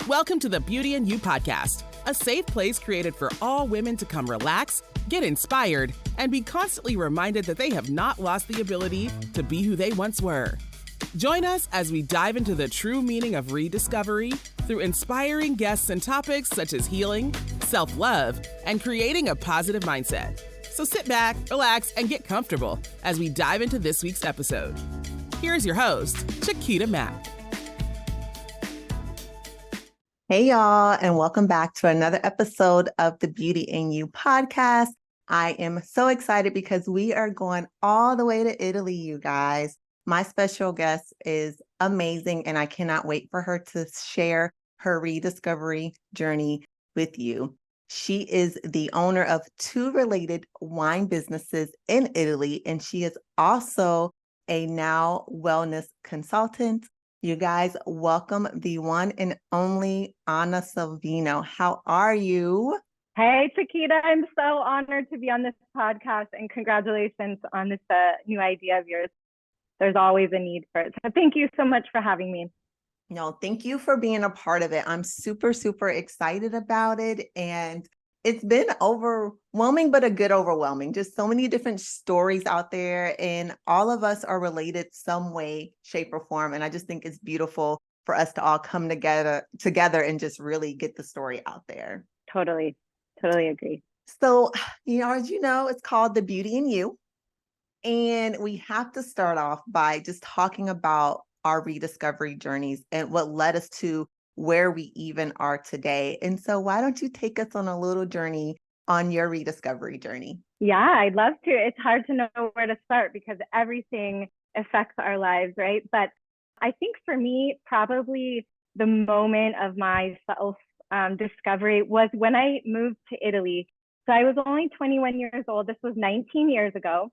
Welcome to the Beauty in You podcast, a safe place created for all women to come relax, get inspired, and be constantly reminded that they have not lost the ability to be who they once were. Join us as we dive into the true meaning of rediscovery through inspiring guests and topics such as healing, self-love, and creating a positive mindset. So sit back, relax, and get comfortable as we dive into this week's episode. Here's your host, Mack. Hey, y'all, and welcome back to another episode of the Beauty in You podcast. I am so excited because we are going all the way to Italy, you guys. My special guest is amazing, and I cannot wait for her to share her rediscovery journey with you. She is the owner of 2 related wine businesses in Italy, and she is also a now wellness consultant. You guys, welcome the one and only Anna Savino. How are you? Hey, Chiquita. I'm so honored to be on this podcast, and congratulations on this new idea of yours. There's always a need for it. So thank you so much for having me. No, thank you for being a part of it. I'm super, super excited about it. And it's been overwhelming, but a good overwhelming. Just so many different stories out there, and all of us are related some way, shape, or form. And I just think it's beautiful for us to all come together and just really get the story out there. Totally agree. So, as you know, it's called The Beauty in You. And we have to start off by just talking about our rediscovery journeys and what led us to where we even are today. And so why don't you take us on a little journey on your rediscovery journey? Yeah, I'd love to. It's hard to know where to start because everything affects our lives, right? But I think for me, probably the moment of my self-discovery was when I moved to Italy. So I was only 21 years old. This was 19 years ago.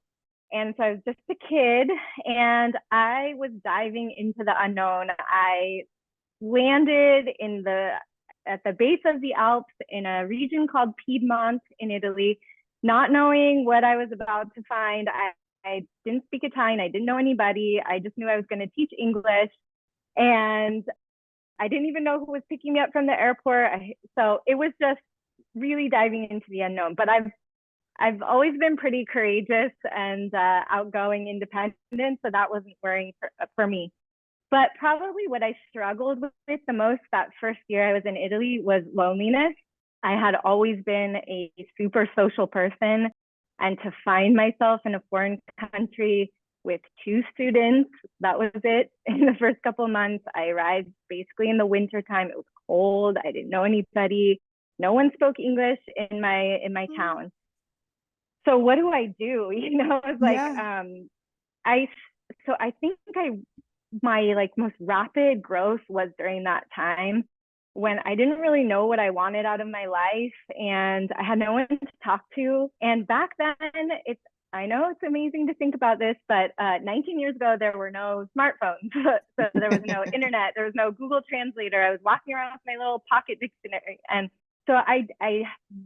And so I was just a kid and I was diving into the unknown. I landed at the base of the Alps in a region called Piedmont in Italy, not knowing what I was about to find. I didn't speak Italian. I didn't know anybody. I just knew I was going to teach English. And I didn't even know who was picking me up from the airport. So it was just really diving into the unknown. But I've always been pretty courageous and outgoing, independent. So that wasn't worrying for me. But probably what I struggled with the most that first year I was in Italy was loneliness. I had always been a super social person, and to find myself in a foreign country with 2 students, that was it. In the first couple of months, I arrived basically in the winter time. It was cold. I didn't know anybody. No one spoke English in my town. So what do I do? It's like, Yeah. I think my most rapid growth was during that time when I didn't really know what I wanted out of my life and I had no one to talk to. And back then, I know it's amazing to think about this, but 19 years ago, there were no smartphones. So there was no internet, there was no Google Translator. I was walking around with my little pocket dictionary. And so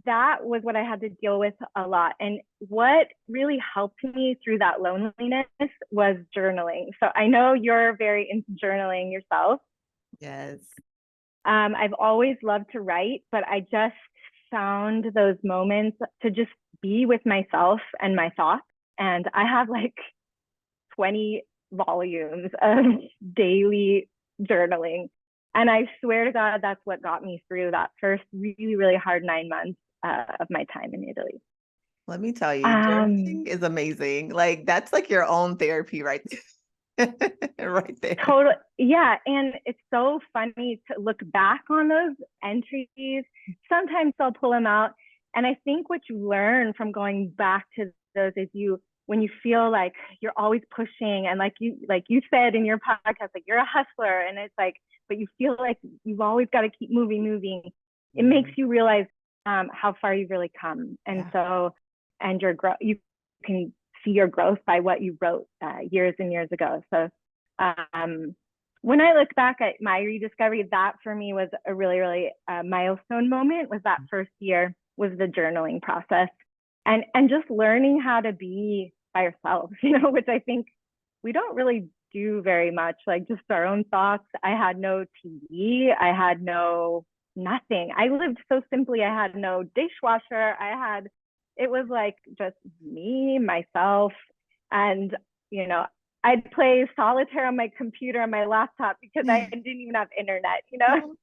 that was what I had to deal with a lot. And what really helped me through that loneliness was journaling. So I know you're very into journaling yourself. Yes. I've always loved to write, but I just found those moments to just be with myself and my thoughts. And I have 20 volumes of daily journaling. And I swear to God, that's what got me through that first really, really hard 9 months of my time in Italy. Let me tell you, journaling is amazing. That's your own therapy right there. Right there. Totally. Yeah. And it's so funny to look back on those entries. Sometimes I'll pull them out. And I think what you learn from going back to those is when you feel like you're always pushing and like you said in your podcast, you're a hustler, and it's but you feel like you've always got to keep moving. It makes you realize how far you've really come. And so, and your growth, you can see your growth by what you wrote years and years ago. So when I look back at my rediscovery, that for me was a really, really milestone moment. Was that first year was the journaling process, and just learning how to be by yourself, which I think we don't really do very much, like just our own thoughts. I had no TV. I had no nothing. I lived so simply. I had no dishwasher. It was like just me, myself, and, you know, I'd play solitaire on my computer on my laptop because I didn't even have internet, you know?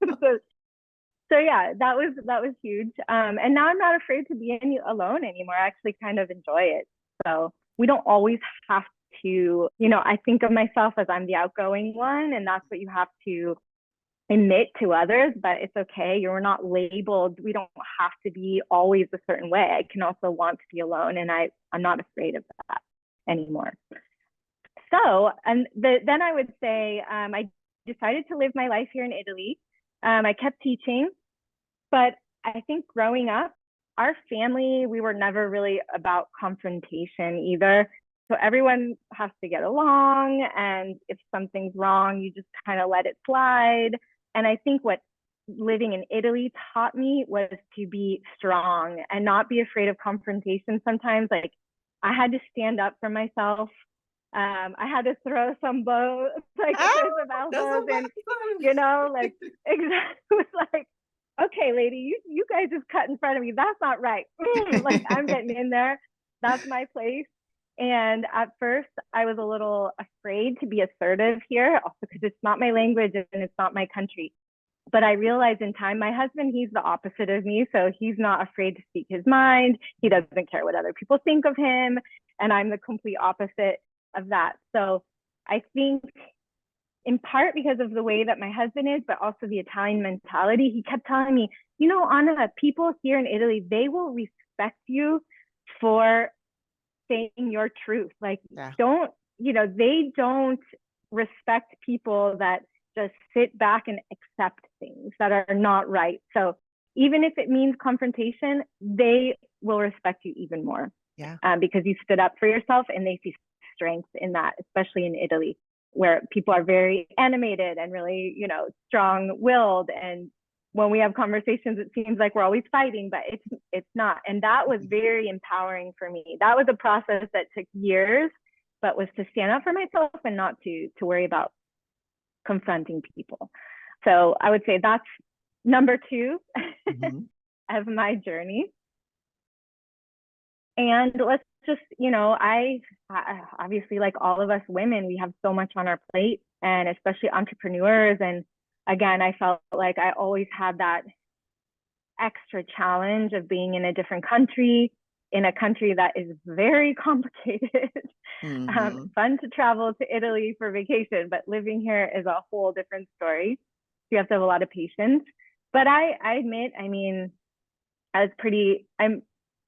So yeah, that was huge. And now I'm not afraid to be alone anymore. I actually kind of enjoy it. So we don't always have to, you know, I think of myself as I'm the outgoing one, and that's what you have to admit to others, but it's okay. You're not labeled. We don't have to be always a certain way. I can also want to be alone, and I'm not afraid of that anymore. So, and then I would say I decided to live my life here in Italy. I kept teaching, but I think growing up, our family, we were never really about confrontation either. So everyone has to get along, and if something's wrong, you just kind of let it slide. And I think what living in Italy taught me was to be strong and not be afraid of confrontation. Sometimes, like, I had to stand up for myself. I had to throw some blows, like some elbows, and, you know, like, exactly, it was like, okay, lady, you guys just cut in front of me. That's not right. Like, I'm getting in there. That's my place. And at first, I was a little afraid to be assertive here, also because it's not my language and it's not my country. But I realized in time, my husband, he's the opposite of me. So he's not afraid to speak his mind. He doesn't care what other people think of him. And I'm the complete opposite of that. So I think in part because of the way that my husband is, but also the Italian mentality, he kept telling me, you know, Anna, people here in Italy, they will respect you for saying your truth. Like, they don't respect people that just sit back and accept things that are not right. So even if it means confrontation, they will respect you even more. Because you stood up for yourself, and they see strength in that, especially in Italy, where people are very animated and really, you know, strong-willed. And when we have conversations, it seems like we're always fighting, but it's not. And that was very empowering for me. That was a process that took years, but was to stand up for myself and not to worry about confronting people. So I would say that's number 2 of my journey. And let's just, you know, I obviously, like all of us women, we have so much on our plate, and especially entrepreneurs. And again, I felt like I always had that extra challenge of being in a different country, in a country that is very complicated. Fun to travel to Italy for vacation, but living here is a whole different story. You have to have a lot of patience. But I admit, I mean, I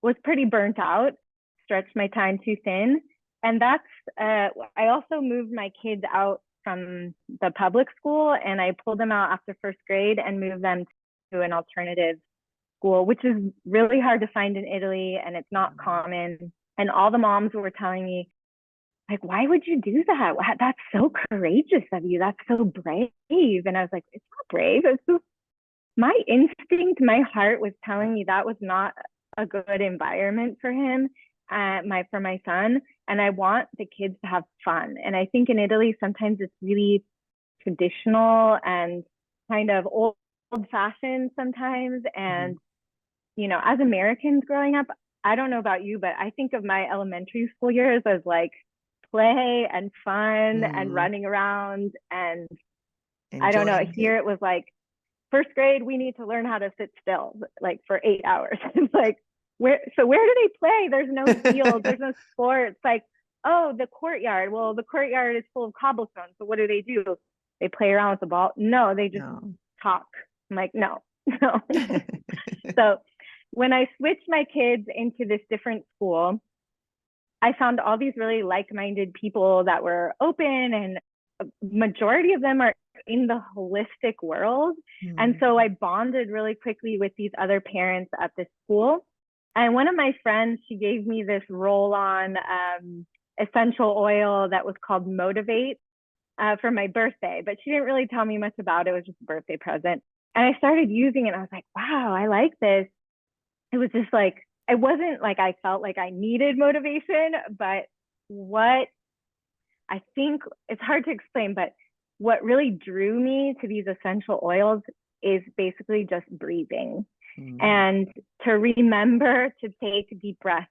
was pretty burnt out, stretched my time too thin. And that's, I also moved my kids out from the public school, and I pulled them out after first grade and moved them to an alternative school, which is really hard to find in Italy, and it's not common. And all the moms were telling me, like, why would you do that? That's so courageous of you. That's so brave. And I was like, it's not brave. It's just my instinct, my heart was telling me that was not a good environment for him, for my son. And I want the kids to have fun. And I think in Italy, sometimes it's really traditional and kind of old-fashioned sometimes. And, you know, as Americans growing up, I don't know about you, but I think of my elementary school years as like play and fun and running around. And I don't know, here it was like, first grade, we need to learn how to sit still, like for 8 hours. It's like, where do they play? There's no field, there's no sports. Like, oh, the courtyard. Well, the courtyard is full of cobblestone. So what do? They play around with the ball? No, they just talk. I'm like, no. So when I switched my kids into this different school, I found all these really like-minded people that were open, and a majority of them are in the holistic world. And so I bonded really quickly with these other parents at this school. And one of my friends, she gave me this roll-on essential oil that was called Motivate for my birthday, but she didn't really tell me much about it. It was just a birthday present. And I started using it, and I was like, wow, I like this. It was just like, it wasn't like I felt like I needed motivation, but what I think it's hard to explain, but what really drew me to these essential oils is basically just breathing and to remember to take deep breaths.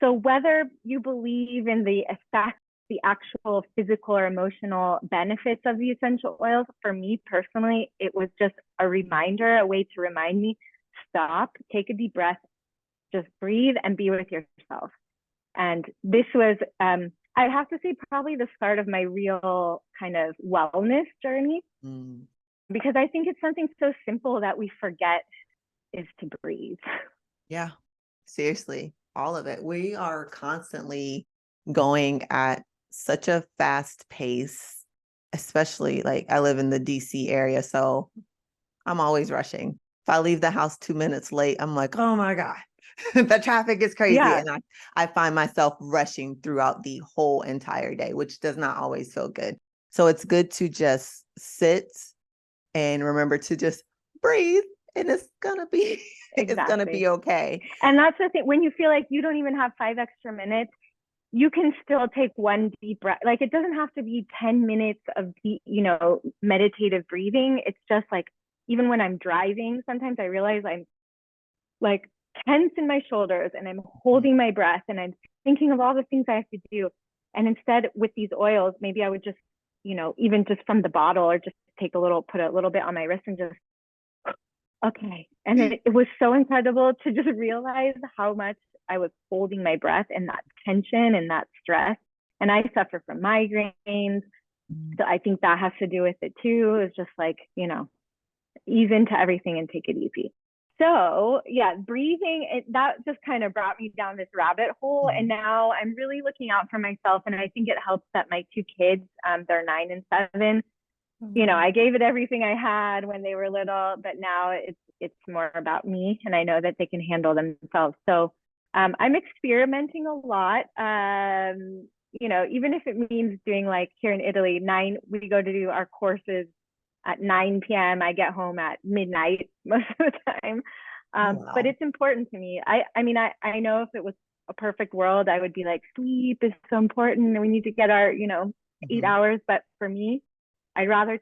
So whether you believe in the effects, the actual physical or emotional benefits of the essential oils, for me personally, it was just a reminder, a way to remind me, stop, take a deep breath, just breathe and be with yourself. And this was, I'd have to say, probably the start of my real kind of wellness journey, because I think it's something so simple that we forget is to breathe. Yeah, seriously, all of it. We are constantly going at such a fast pace, especially like I live in the DC area, so I'm always rushing. If I leave the house 2 minutes late, I'm like, oh my God, the traffic is crazy. Yeah. And I find myself rushing throughout the whole entire day, which does not always feel good. So it's good to just sit and remember to just breathe, and it's gonna be it's gonna be okay. And that's the thing, when you feel like you don't even have 5 extra minutes, you can still take one deep breath. Like, it doesn't have to be 10 minutes of deep, meditative breathing. It's just like, even when I'm driving, sometimes I realize I'm like tense in my shoulders and I'm holding my breath and I'm thinking of all the things I have to do. And instead, with these oils, maybe I would just, even just from the bottle, or just put a little bit on my wrist and just, okay. And it was so incredible to just realize how much I was holding my breath and that tension and that stress. And I suffer from migraines. So I think that has to do with it too. It's just like, ease into everything and take it easy. So yeah, breathing, that just kind of brought me down this rabbit hole. And now I'm really looking out for myself. And I think it helps that my 2 kids, they're 9 and 7. I gave it everything I had when they were little, but now it's more about me, and I know that they can handle themselves. So I'm experimenting a lot. Even if it means doing, like, here in Italy, we go to do our courses at 9 p.m. I get home at midnight most of the time. But it's important to me. I know if it was a perfect world, I would be like, sleep is so important and we need to get our, 8 hours. But for me, I'd rather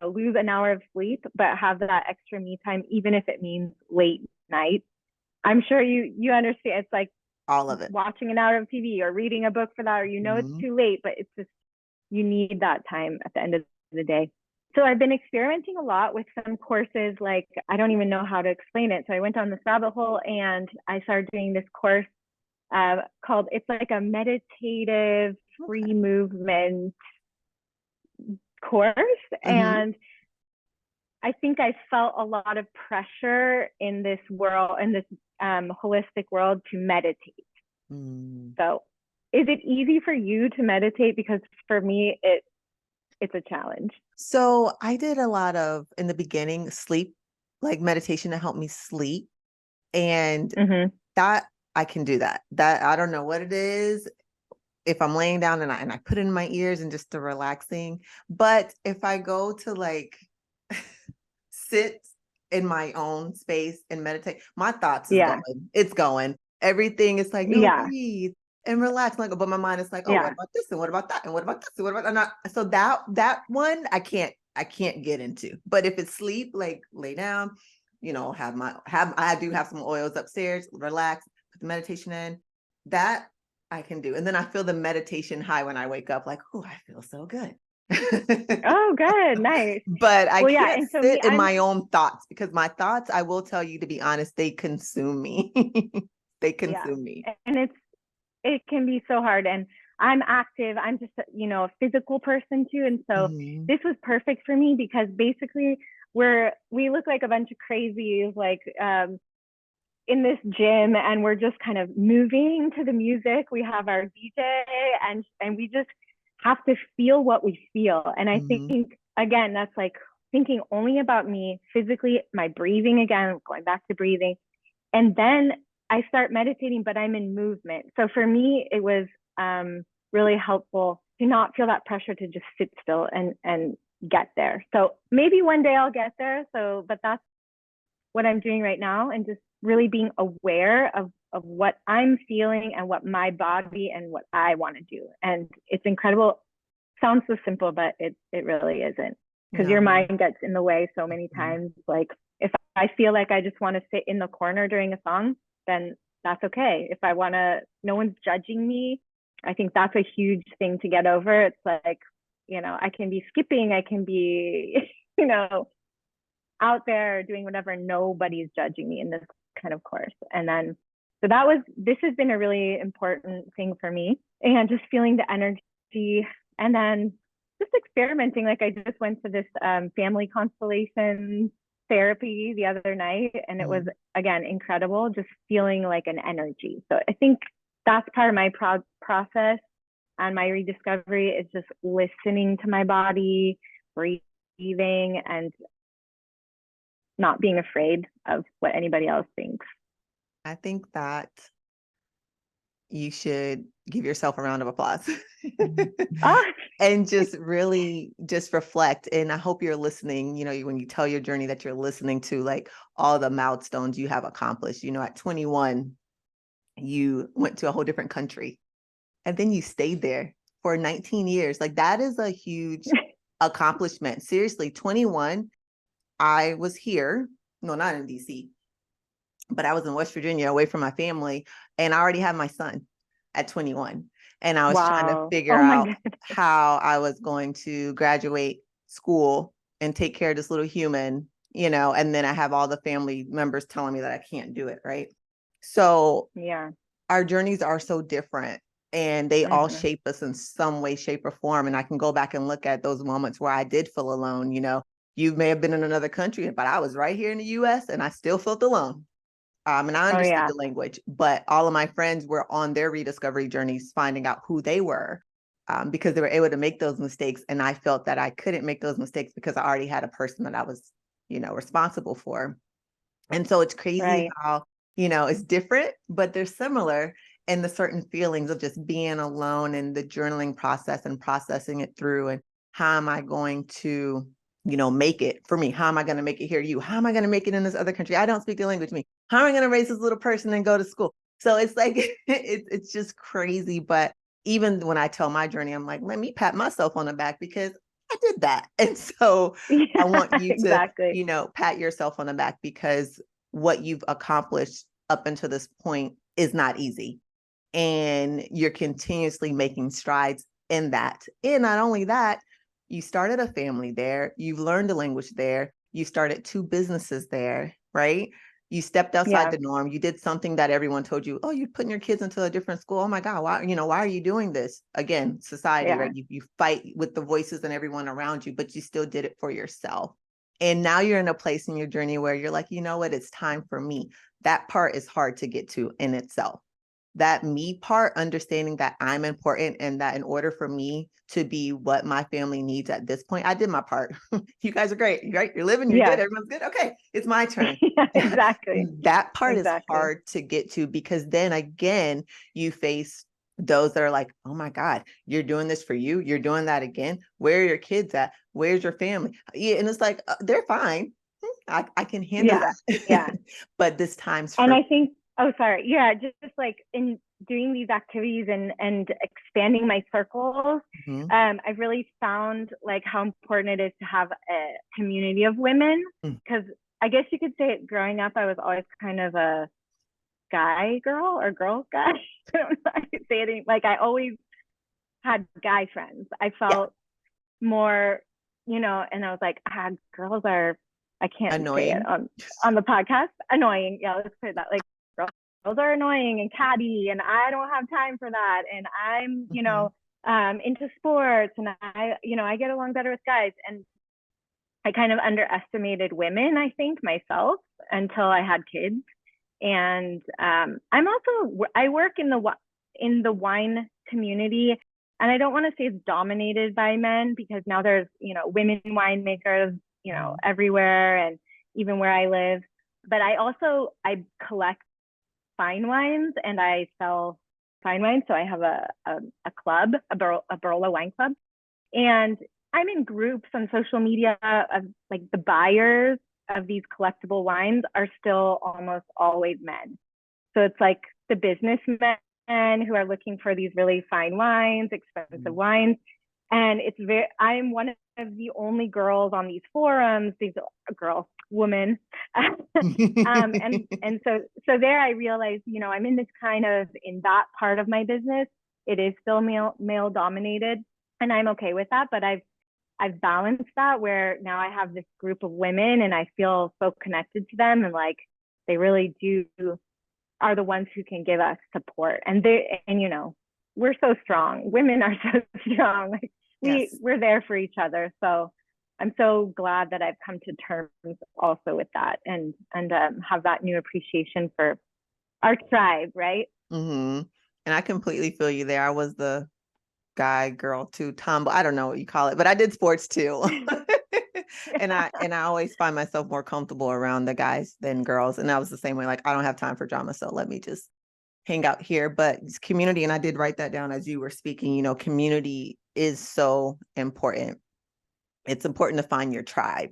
lose an hour of sleep, but have that extra me time, even if it means late night. I'm sure you understand. It's like all of it, watching an hour of TV or reading a book for that, or it's too late, but it's just, you need that time at the end of the day. So I've been experimenting a lot with some courses. Like, I don't even know how to explain it. So I went down this rabbit hole and I started doing this course called, it's like a meditative free movement course. And I think I felt a lot of pressure in this world, in this holistic world, to meditate. So is it easy for you to meditate? Because for me, it's a challenge. So I did a lot of, in the beginning, sleep, like meditation to help me sleep. And that I can do that. That I don't know what it is. If I'm laying down and I put it in my ears and just the relaxing. But if I go to like sit in my own space and meditate, my thoughts is going. It's going. Everything is like, no, breathe and relax. Like, but my mind is like, oh, what about this? And what about that? And what about this? And what about that? So that one I can't get into. But if it's sleep, like lay down, I do have some oils upstairs, relax, put the meditation in. That I can do. And then I feel the meditation high when I wake up, like, oh, I feel so good. Oh, good. Nice. But I can't sit in my own thoughts, because my thoughts, I will tell you, to be honest, they consume me. They consume me. And it can be so hard. And I'm active. I'm just, a physical person too. And so this was perfect for me, because basically we look like a bunch of crazies, like, in this gym, and we're just kind of moving to the music. We have our DJ and we just have to feel what we feel. And I think, again, that's like thinking only about me physically, my breathing, again, going back to breathing. And then I start meditating, but I'm in movement. So for me, it was really helpful to not feel that pressure to just sit still and get there. So maybe one day I'll get there. But that's what I'm doing right now, and just really being aware of what I'm feeling and what my body and what I want to do. And it's incredible. sounds so simple, but it really isn't, because your No. mind gets in the way so many times. Like if I feel like I just want to sit in the corner during a song, then that's okay. If I want to, no one's judging me. I think that's a huge thing to get over. It's like, I can be skipping, I can be, out there doing whatever. Nobody's judging me in this kind of course. And then, so this has been a really important thing for me, and just feeling the energy, and then just experimenting. Like I just went to this family constellation therapy the other night, and it was, again, incredible, just feeling like an energy. So I think that's part of my process and my rediscovery, is just listening to my body, breathing, and not being afraid of what anybody else thinks. I think that you should give yourself a round of applause and just really just reflect. And I hope you're listening, when you tell your journey, that you're listening to like all the milestones you have accomplished. At 21, you went to a whole different country, and then you stayed there for 19 years. Like that is a huge accomplishment. Seriously, 21, I was here, no, not in DC, but I was in West Virginia away from my family, and I already had my son at 21. And I was trying to figure out how I was going to graduate school and take care of this little human, and then I have all the family members telling me that I can't do it. Right. So yeah, our journeys are so different, and they all shape us in some way, shape, or form. And I can go back and look at those moments where I did feel alone. You may have been in another country, but I was right here in the US, and I still felt alone. And I understood the language, but all of my friends were on their rediscovery journeys, finding out who they were, because they were able to make those mistakes. And I felt that I couldn't make those mistakes because I already had a person that I was, responsible for. And so it's crazy how, it's different, but they're similar in the certain feelings of just being alone, and the journaling process and processing it through. And how am I going to, make it for me? How am I going to make it here to you? How am I going to make it in this other country? I don't speak the language. How am I going to raise this little person and go to school? So it's like, it's just crazy. But even when I tell my journey, I'm like, let me pat myself on the back because I did that. And so I want you to, pat yourself on the back, because what you've accomplished up until this point is not easy. And you're continuously making strides in that. And not only that, you started a family there, you've learned a language there, you started 2 businesses there, right? You stepped outside the norm. You did something that everyone told you, oh, you're putting your kids into a different school. Oh my God, why are you doing this? Again, society, right? You fight with the voices and everyone around you, but you still did it for yourself. And now you're in a place in your journey where you're like, you know what, it's time for me. That part is hard to get to in itself. That me part, understanding that I'm important, and that in order for me to be what my family needs at this point, I did my part. You guys are great, right? You're living, you're good, everyone's good. Okay, it's my turn. Exactly. That part is hard to get to, because then again, you face those that are like, oh my God, you're doing this for you. You're doing that again. Where are your kids at? Where's your family? Yeah, and it's like, they're fine. I can handle that. Yeah. But this time's and I think, just like in doing these activities and expanding my circles, I've really found like how important it is to have a community of women, because I guess you could say growing up, I was always kind of a guy girl or girl guy. I don't know how to say it. Like I always had guy friends. I felt more, and I was like, girls are, I can't annoying. say it on the podcast. Annoying. Yeah, let's say that. Like girls are annoying and catty, and I don't have time for that. And I'm, into sports, and I get along better with guys. And I kind of underestimated women, I think, myself, until I had kids. And I work in the wine community, and I don't want to say it's dominated by men, because now there's, women winemakers, everywhere, and even where I live. But I collect fine wines, and I sell fine wines. So I have a club, a Barola wine club, and I'm in groups on social media of like the buyers of these collectible wines are still almost always men. So it's like the businessmen who are looking for these really fine wines, expensive wines. And I'm one of the only girls on these forums, these women. And so there I realized, I'm in in that part of my business. It is still male dominated, and I'm okay with that. But I've balanced that where now I have this group of women and I feel so connected to them, and like they really are the ones who can give us support. And we're so strong. Women are so strong. Like we're there for each other. So I'm so glad that I've come to terms also with that, and have that new appreciation for our tribe, right? Mm-hmm. And I completely feel you there. I was the guy, girl, too, tomboy. I don't know what you call it, but I did sports too. And I always find myself more comfortable around the guys than girls. And I was the same way. Like, I don't have time for drama, so let me just hang out here. But it's community, and I did write that down as you were speaking. Community is so important. It's important to find your tribe,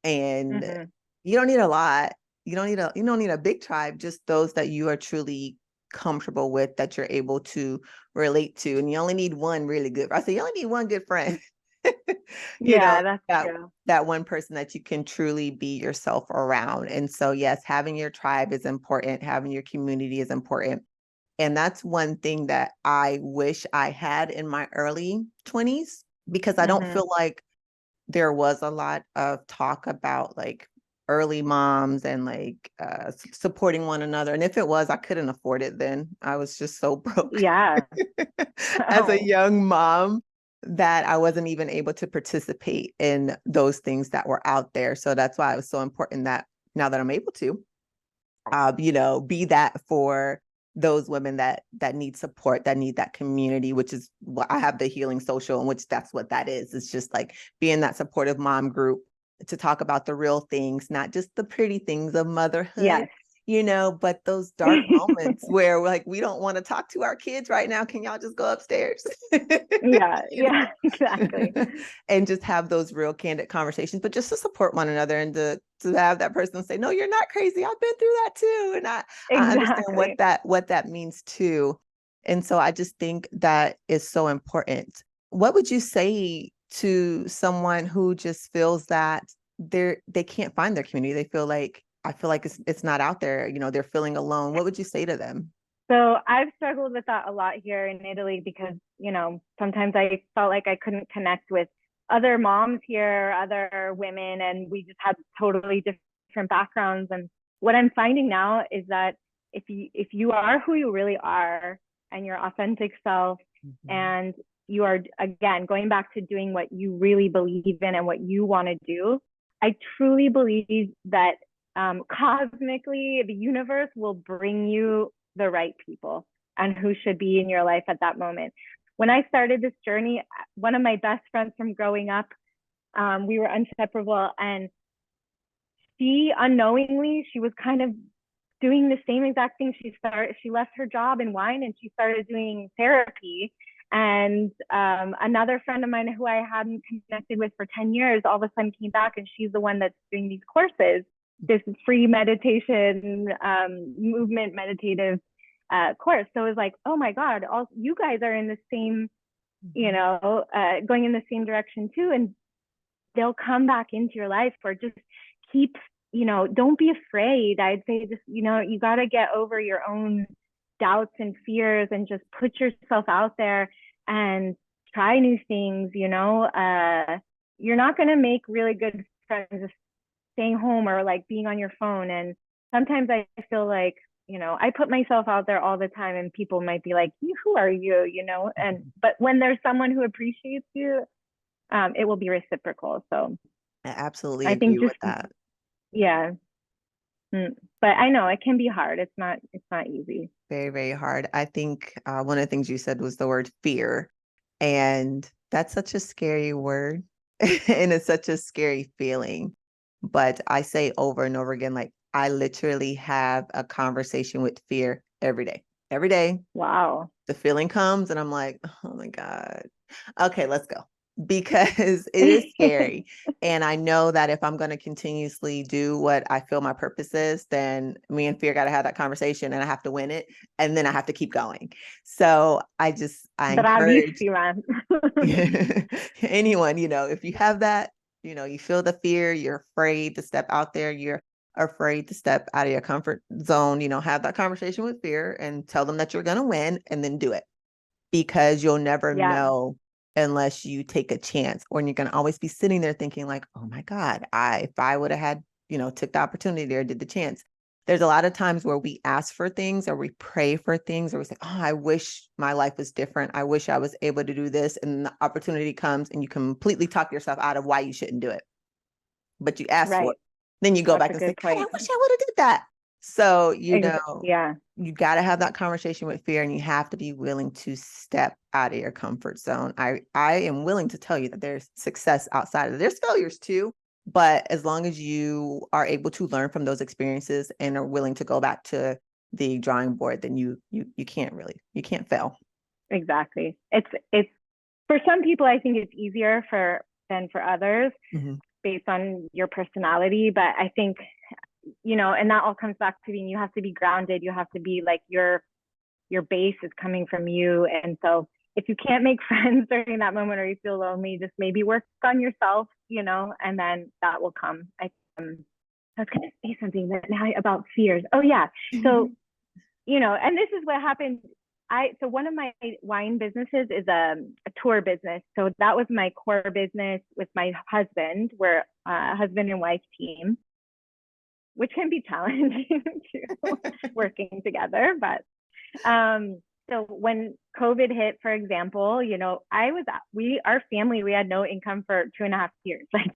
and you don't need a lot. You don't need a big tribe. Just those that you are truly comfortable with, that you're able to relate to. And you only need one really good. I say you only need one good friend. That's true. That one person that you can truly be yourself around. And so, yes, having your tribe is important. Having your community is important. And that's one thing that I wish I had in my early 20s, because I don't feel like there was a lot of talk about like early moms and like supporting one another. And if it was, I couldn't afford it then. I was just so broke. Yeah. As a young mom, that I wasn't even able to participate in those things that were out there. So that's why it was so important that now that I'm able to, be that for those women that need support, that need that community, which is what I have, the Healing Social, in which that's what that is. It's just like being that supportive mom group to talk about the real things, not just the pretty things of motherhood, but those dark moments where like, we don't want to talk to our kids right now. Can y'all just go upstairs? Yeah, exactly. And just have those real candid conversations, but just to support one another, and to have that person say, no, you're not crazy. I've been through that too. And I understand what that means too. And so I just think that is so important. What would you say to someone who just feels that they can't find their community? They feel like, I feel like it's not out there, they're feeling alone. What would you say to them? So I've struggled with that a lot here in Italy because, sometimes I felt like I couldn't connect with other moms here, other women, and we just had totally different backgrounds. And what I'm finding now is that if you are who you really are and your authentic self, and you are, again, going back to doing what you really believe in and what you want to do, I truly believe that cosmically, the universe will bring you the right people and who should be in your life at that moment. When I started this journey, one of my best friends from growing up, we were inseparable, and she unknowingly, she was kind of doing the same exact thing. She left her job in wine and she started doing therapy. And another friend of mine who I hadn't connected with for 10 years, all of a sudden came back, and she's the one that's doing these courses, this free meditation, movement meditative course. So it was like, oh my God, all you guys are in the same, going in the same direction too. And they'll come back into your life, or just keep, don't be afraid. I'd say just, you got to get over your own doubts and fears and just put yourself out there and try new things. You're not going to make really good friends just staying home or like being on your phone. And sometimes I feel like, I put myself out there all the time, and people might be like, who are you? But when there's someone who appreciates you, it will be reciprocal. So I absolutely agree with that. Yeah. But I know it can be hard. It's not easy. Very, very hard. I think one of the things you said was the word fear. And that's such a scary word. And it's such a scary feeling. But I say over and over again, like, I literally have a conversation with fear every day. Every day. Wow. The feeling comes and I'm like, oh my God. Okay, let's go. because it is scary. And I know that if I'm going to continuously do what I feel my purpose is, then me and fear got to have that conversation and I have to win it. And then I have to keep going. So I encourage anyone, if you have that, you feel the fear, you're afraid to step out there, you're afraid to step out of your comfort zone, have that conversation with fear and tell them that you're going to win and then do it, because you'll never know unless you take a chance, or you're going to always be sitting there thinking like, oh my God, if I would have had, took the opportunity or did the chance. There's a lot of times where we ask for things or we pray for things or we say, oh, I wish my life was different. I wish I was able to do this. And the opportunity comes and you completely talk yourself out of why you shouldn't do it. But you ask for it. Then you go back and say, God, I wish I would have did that. So, you got to have that conversation with fear, and you have to be willing to step out of your comfort zone. I am willing to tell you that there's success outside of it. There's failures too, but as long as you are able to learn from those experiences and are willing to go back to the drawing board, then you can't fail. Exactly. It's for some people, I think it's easier than for others based on your personality. But I think, and that all comes back to you have to be grounded. You have to be like your base is coming from you. And so if you can't make friends during that moment or you feel lonely, just maybe work on yourself, and then that will come. I was going to say something about fears. Oh yeah. So, and this is what happened. So one of my wine businesses is a tour business. So that was my core business with my husband. We're a husband and wife team, which can be challenging too, working together. But so when COVID hit, for example, our family, we had no income for 2.5 years. Like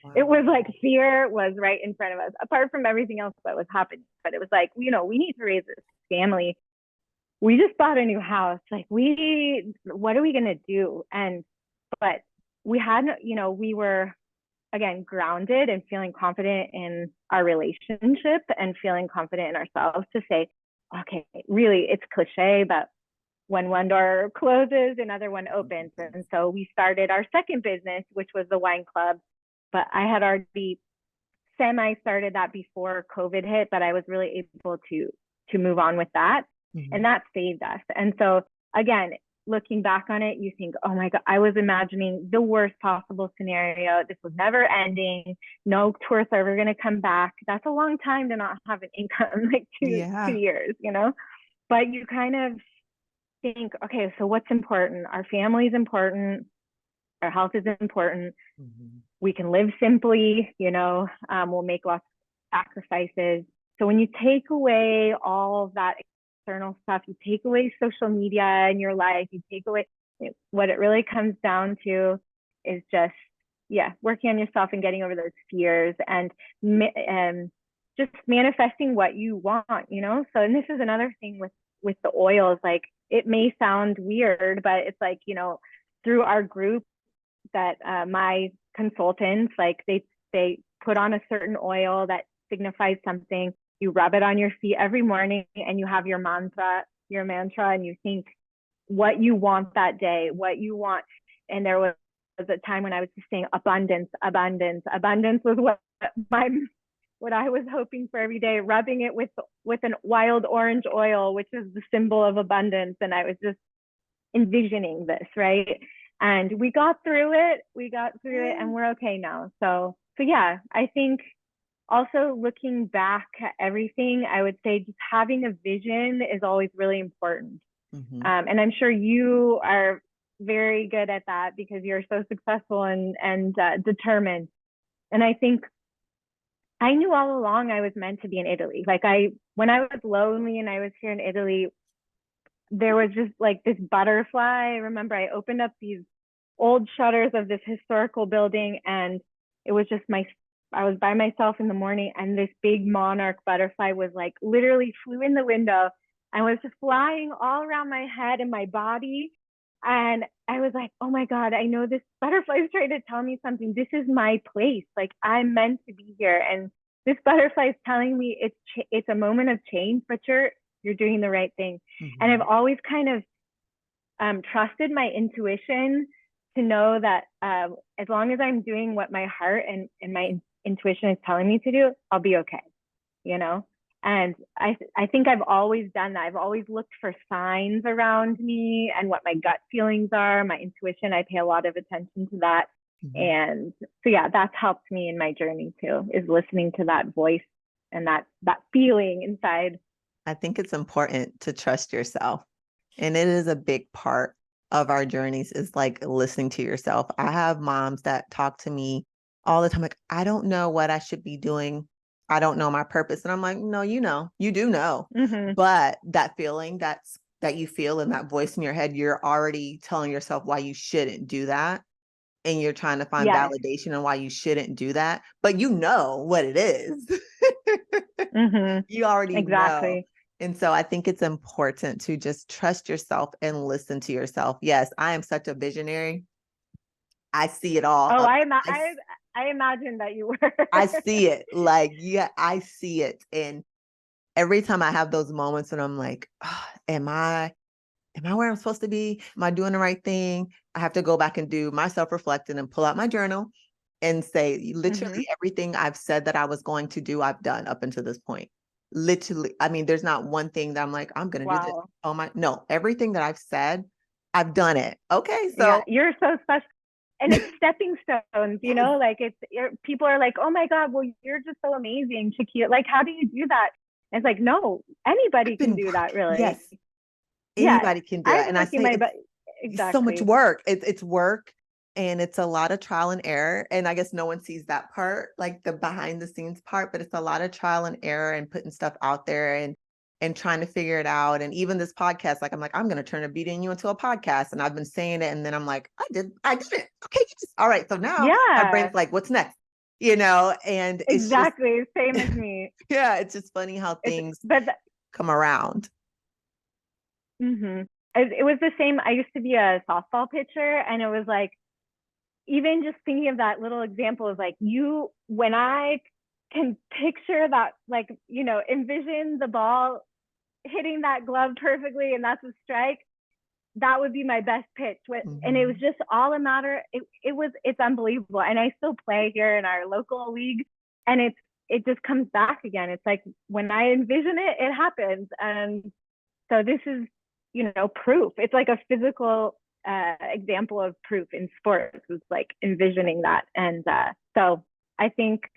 wow. It was like fear was right in front of us, apart from everything else that was happening. But it was like, we need to raise this family. We just bought a new house. Like what are we going to do? But we had, we were, again, grounded and feeling confident in our relationship and feeling confident in ourselves to say, okay, really, it's cliche, but when one door closes, another one opens. And so we started our second business, which was the wine club. But I had already semi-started that before COVID hit, but I was really able to move on with that. And that saved us. And so again, looking back on it, you think, oh my God, I was imagining the worst possible scenario. This was never ending. No tourists are ever going to come back. That's a long time to not have an income, like 2 years, but you kind of think, okay, so what's important? Our family is important. Our health is important. We can live simply, we'll make lots of sacrifices. So when you take away all of that external stuff, you take away social media in your life, you take away what it really comes down to is just working on yourself and getting over those fears and just manifesting what you want. So, and this is another thing with the oils, like it may sound weird, but it's like, through our group that my consultants, like they put on a certain oil that signifies something. You rub it on your feet every morning and you have your mantra, and you think what you want that day, what you want. And there was a time when I was just saying abundance was what I was hoping for every day, rubbing it with an wild orange oil, which is the symbol of abundance. And I was just envisioning this, right? And we got through it, and we're okay now. So yeah, I think also looking back at everything, I would say just having a vision is always really important. And I'm sure you are very good at that because you're so successful and determined. And I think I knew all along I was meant to be in Italy. Like when I was lonely and I was here in Italy, there was just like this butterfly. I remember I opened up these old shutters of this historical building, and it was just I was by myself in the morning, and this big monarch butterfly was like literally flew in the window and was just flying all around my head and my body. And I was like, oh my God, I know this butterfly is trying to tell me something. This is my place. Like I'm meant to be here. And this butterfly is telling me it's a moment of change, but you're doing the right thing. And I've always kind of trusted my intuition to know that as long as I'm doing what my heart and my intuition is telling me to do, I'll be okay, you know? And I think I've always done that. I've always looked for signs around me and what my gut feelings are, my intuition. I pay a lot of attention to that. Mhm. And so, yeah, that's helped me in my journey too, is listening to that voice and that feeling inside. I think it's important to trust yourself. And it is a big part of our journeys, is like listening to yourself. I have moms that talk to me all the time, like, I don't know what I should be doing. I don't know my purpose. And I'm like, no, you do know. Mm-hmm. But that feeling that you feel in that voice in your head, you're already telling yourself why you shouldn't do that. And you're trying to find Yes. validation on why you shouldn't do that. But you know what it is. Mm-hmm. You already know. Exactly. And so I think it's important to just trust yourself and listen to yourself. Yes, I am such a visionary. I see it all. Oh, I, I imagine that you were. I see it. Like, yeah, I see it. And every time I have those moments and I'm like, oh, am I where I'm supposed to be? Am I doing the right thing? I have to go back and do my self-reflecting and pull out my journal and say, Mm-hmm. literally everything I've said that I was going to do, I've done up until this point. Literally, I mean, there's not one thing that I'm like, I'm going to do this. Wow. Oh my, no, everything that I've said, I've done it. Okay. Yeah, So you're so special. And it's stepping stones, you yes, know, like people are like, oh my God, well, you're just so amazing, Shakira. Like, how do you do that? And it's like, no, I've anybody can been do that, working. really. Yes, Yeah, anybody can do I've it. been And I working say my butt. it's so much Exactly. work. It's work, and it's a lot of trial and error. And I guess no one sees that part, like the behind the scenes part, but it's a lot of trial and error and putting stuff out there and trying to figure it out. And even this podcast, like I'm going to turn a Beauty in You into a podcast. And I've been saying it. And then I'm like, I did it. Okay. All right. So now my Yeah, brain's like, what's next? And it's just, exactly. Same as me. yeah, it's just funny how It's, things but come around. mm-hmm. It was the same. I used to be a softball pitcher, and it was like, even just thinking of that little example is like, when I can picture that, like, envision the ball hitting that glove perfectly and that's a strike, that would be my best pitch. And it was Mhm. just all a matter. It's unbelievable. And I still play here in our local league, and it just comes back again. It's like when I envision it, it happens. And so this is, proof. It's like a physical example of proof in sports. It's like envisioning that. And so I think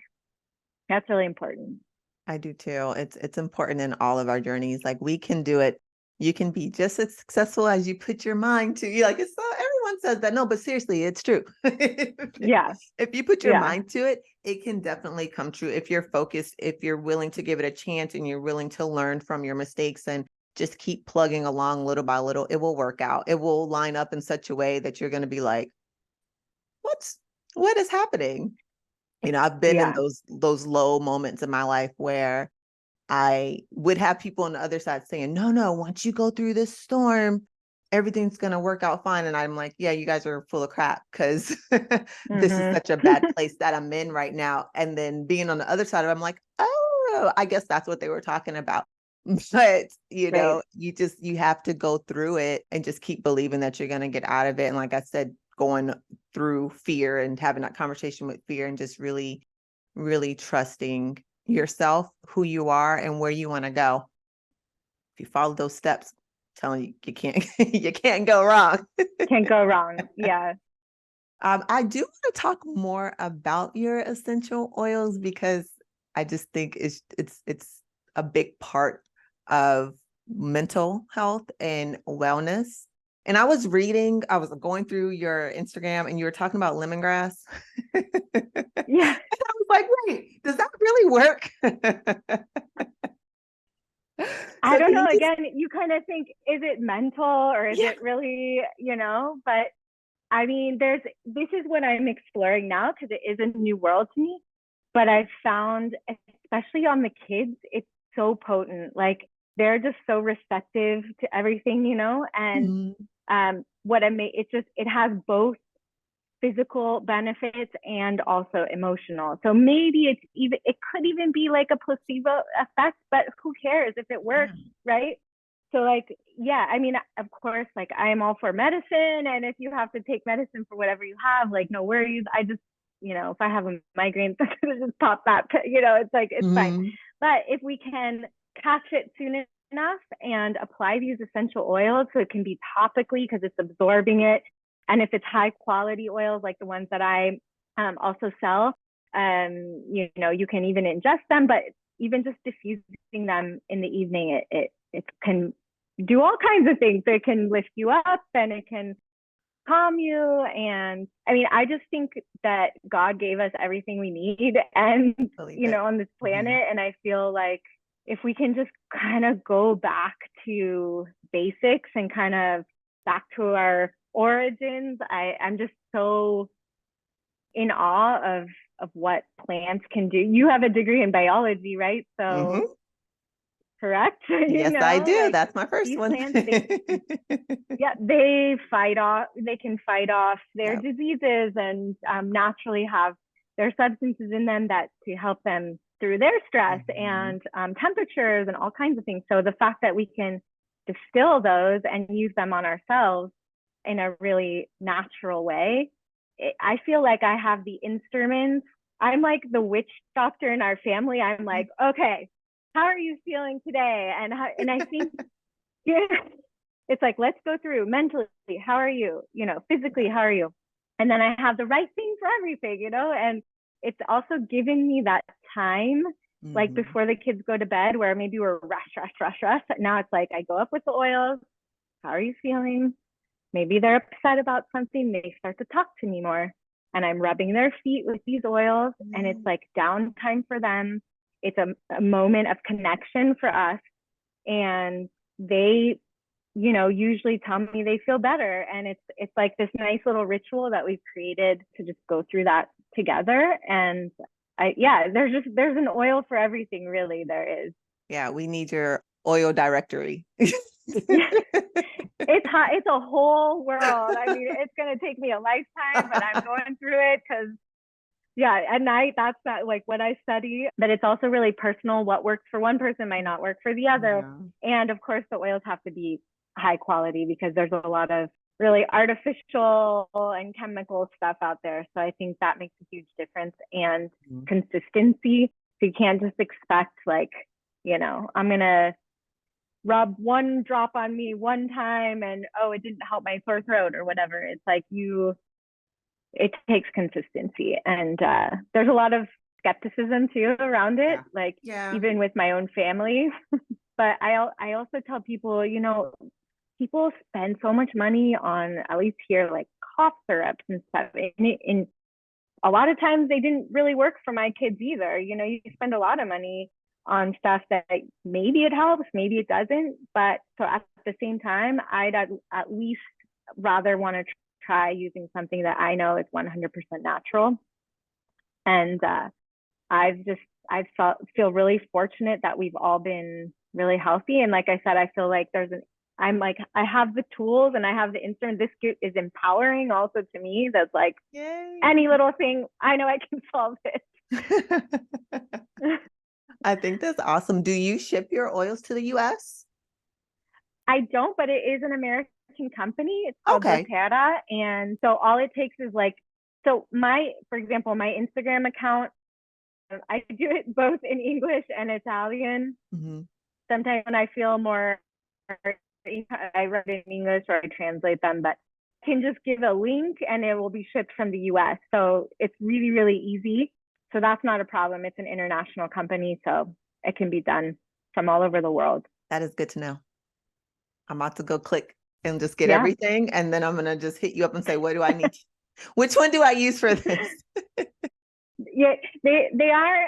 that's really important. I do too. It's important in all of our journeys. Like we can do it. You can be just as successful as you put your mind to. You like it's so everyone says that. No, but seriously, it's true. Yeah. If you put your Yeah. mind to it, it can definitely come true. If you're focused, if you're willing to give it a chance and you're willing to learn from your mistakes and just keep plugging along little by little, it will work out. It will line up in such a way that you're going to be like, what is happening? I've been in Yeah. those low moments in my life where I would have people on the other side saying, no, once you go through this storm, everything's going to work out fine. And I'm like, yeah, you guys are full of crap because this is Mm-hmm. such a bad place that I'm in right now. And then being on the other side of it, I'm like, oh, I guess that's what they were talking about. But, Right. you have to go through it and just keep believing that you're going to get out of it. And like I said, going through fear and having that conversation with fear and just really, really trusting yourself, who you are, and where you want to go. If you follow those steps, I'm telling you, you can't you can't go wrong. Can't go wrong. Yeah. I do want to talk more about your essential oils because I just think it's a big part of mental health and wellness. And I was going through your Instagram and you were talking about lemongrass. And Yeah. I was like, wait, does that really work? I So don't can know. you just, Again, you kind of think, is it mental or is yeah. it really, but I mean, this is what I'm exploring now because it is a new world to me. But I've found, especially on the kids, it's so potent. Like they're just so receptive to everything, and Mhm. it has both physical benefits and also emotional. So maybe it could even be like a placebo effect, but who cares if it Yeah. works, right? So like, yeah, I mean, of course, like I am all for medicine. And if you have to take medicine for whatever you have, like no worries. I just, if I have a migraine, I'm gonna just pop that, it's like, it's fine. But if we can catch it soon enough and apply these essential oils so it can be topically because it's absorbing it. And if it's high quality oils, like the ones that I also sell, you can even ingest them, but even just diffusing them in the evening, it can do all kinds of things. It can lift you up and it can calm you. And I mean, I just think that God gave us everything we need and, on this planet. And I feel like if we can just kind of go back to basics and kind of back to our origins, I'm just so in awe of what plants can do. You have a degree in biology, right? So correct? Yes, I do. Like, that's my first one. Plants, they can fight off their diseases and naturally have their substances in them that to help them through their stress and temperatures and all kinds of things. So the fact that we can distill those and use them on ourselves in a really natural way, I feel like I have the instruments. I'm like the witch doctor in our family. I'm like, okay, how are you feeling today? And I think it's like, let's go through mentally. How are you? Physically, how are you? And then I have the right thing for everything, and it's also given me that time, like before the kids go to bed, where maybe we're rush. Now it's like, I go up with the oils. How are you feeling? Maybe they're upset about something. They start to talk to me more. And I'm rubbing their feet with these oils. And it's like downtime for them. It's a moment of connection for us. And they, usually tell me they feel better. And it's like this nice little ritual that we've created to just go through that together. And there's an oil for everything, really. There is. Yeah, we need your oil directory. It's a whole world. I mean, it's going to take me a lifetime, but I'm going through it because at night, that's not like what I study, but it's also really personal. What works for one person might not work for the other. Yeah. And of course, the oils have to be high quality because there's a lot of really artificial and chemical stuff out there. So I think that makes a huge difference, and consistency. So you can't just expect like, I'm going to rub one drop on me one time and, it didn't help my sore throat or whatever. It's like it takes consistency. And there's a lot of skepticism too around it, even with my own family. But I also tell people, people spend so much money on, at least here, like cough syrups and stuff. And a lot of times they didn't really work for my kids either. You spend a lot of money on stuff that maybe it helps, maybe it doesn't. But so at the same time, I'd at least rather want to try using something that I know is 100% natural. And I feel really fortunate that we've all been really healthy. And like I said, I feel like I have the tools and I have the instrument. This is empowering also to me. That's like, yay, any little thing, I know I can solve it. I think that's awesome. Do you ship your oils to the US? I don't, but it is an American company. It's called Quita. And so all it takes is for example, my Instagram account, I do it both in English and Italian. Sometimes when I feel more, I write in English or I translate them, but I can just give a link and it will be shipped from the US. So it's really, really easy. So that's not a problem. It's an international company, so it can be done from all over the world. That is good to know. I'm about to go click and just get everything. And then I'm going to just hit you up and say, what do I need? Which one do I use for this? Yeah, they are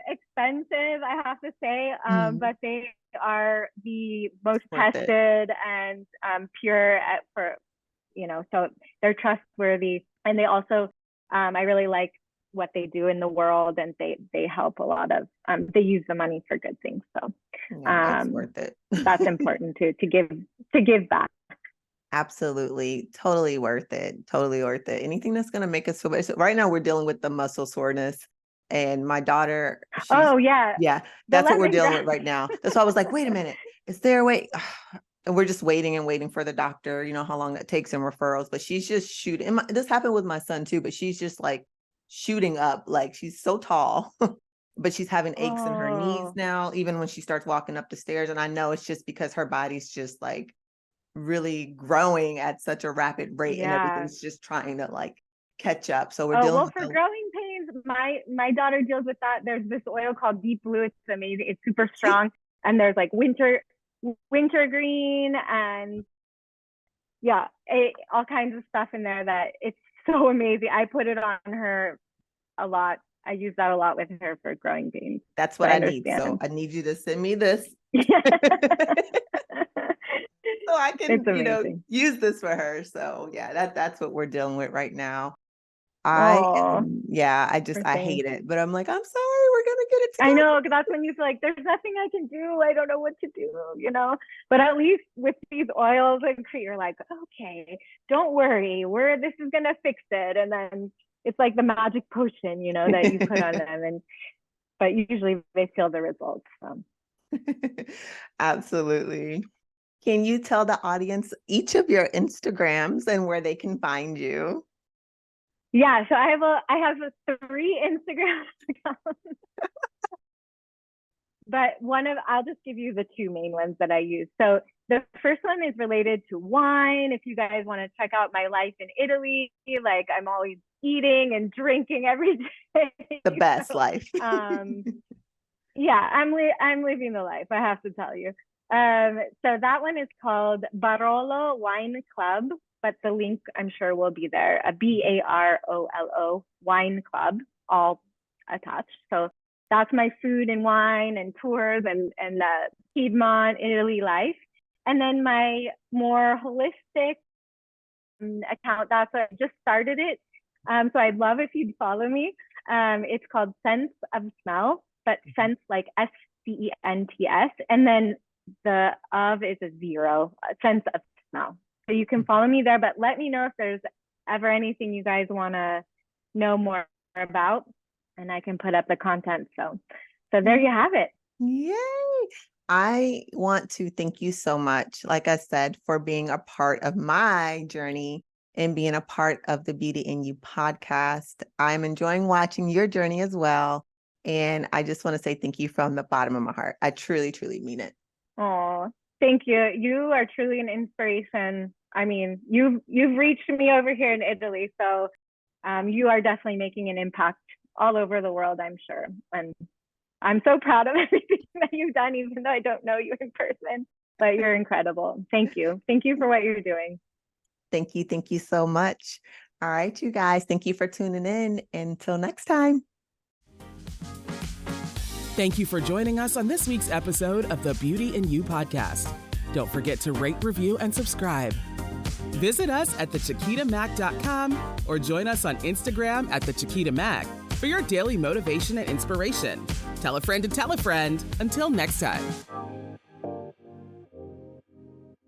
expensive, I have to say, but they are the most tested and pure so they're trustworthy. And they also, I really like what they do in the world, and they help a lot of, they use the money for good things. So that's worth it. That's important to give back. Absolutely. Totally worth it. Totally worth it. Anything that's going to make us feel better. So right now we're dealing with the muscle soreness, and my daughter. Yeah. Yeah. That's what we're dealing with right now. That's why I was like, wait a minute. is there a way? And we're just waiting and waiting for the doctor, you know, how long that takes and referrals, but she's just shooting. And this happened with my son too, but she's just like shooting up. Like she's so tall, but she's having aches in her knees Oh, now, even when she starts walking up the stairs. And I know it's just because her body's just like really growing at such a rapid rate and yeah. everything's just trying to like catch up. So we're Oh, dealing well, with for the, growing pains, my daughter deals with that. There's this oil called Deep Blue. It's amazing. It's super strong. And there's like wintergreen and yeah, all kinds of stuff in there that it's so amazing. I put it on her a lot. I use that a lot with her for growing pains. that's So what I I need. So understand. I need you to send me this Yeah. so I It's can, you know, amazing. use this for her. So yeah, that's what we're dealing with right now. Oh, I thanks. hate it, but I'm like, I'm sorry, we're gonna get it I together. know, because that's when you feel like there's nothing I can do. I don't know what to do, you know. But at least with these oils and you're like, okay, don't worry, this is gonna fix it. And then it's like the magic potion, you know, that you put on them. But usually they feel the results. Absolutely. Can you tell the audience each of your Instagrams and where they can find you? Yeah, so I have a 3 Instagram accounts, but I'll just give you the 2 main ones that I use. So the first one is related to wine. If you guys want to check out my life in Italy, like I'm always eating and drinking every day. The best So, life. yeah, I'm living the life, I have to tell you. So that one is called Barolo Wine Club, but the link I'm sure will be there. Barolo Wine Club, all attached. So that's my food and wine and tours and Piedmont Italy life. And then my more holistic account, that's what I just started it. So I'd love if you'd follow me. It's called Sense of Smell, but sense like SCENTS, and then the of is a 0, sense of smell. So you can follow me there, but let me know if there's ever anything you guys want to know more about, and I can put up the content. So there you have it. Yay. I want to thank you so much, like I said, for being a part of my journey and being a part of the Beauty in You podcast. I'm enjoying watching your journey as well. And I just want to say thank you from the bottom of my heart. I truly, truly mean it. Oh, thank you. You are truly an inspiration. I mean, you've reached me over here in Italy, so you are definitely making an impact all over the world, I'm sure. And I'm so proud of everything that you've done, even though I don't know you in person, but you're incredible. Thank you. Thank you for what you're doing. Thank you. Thank you so much. All right, you guys. Thank you for tuning in. Until next time. Thank you for joining us on this week's episode of the Beauty in You podcast. Don't forget to rate, review, and subscribe. Visit us at thechiquitamack.com or join us on Instagram at thechiquitamack for your daily motivation and inspiration. Tell a friend to tell a friend. Until next time.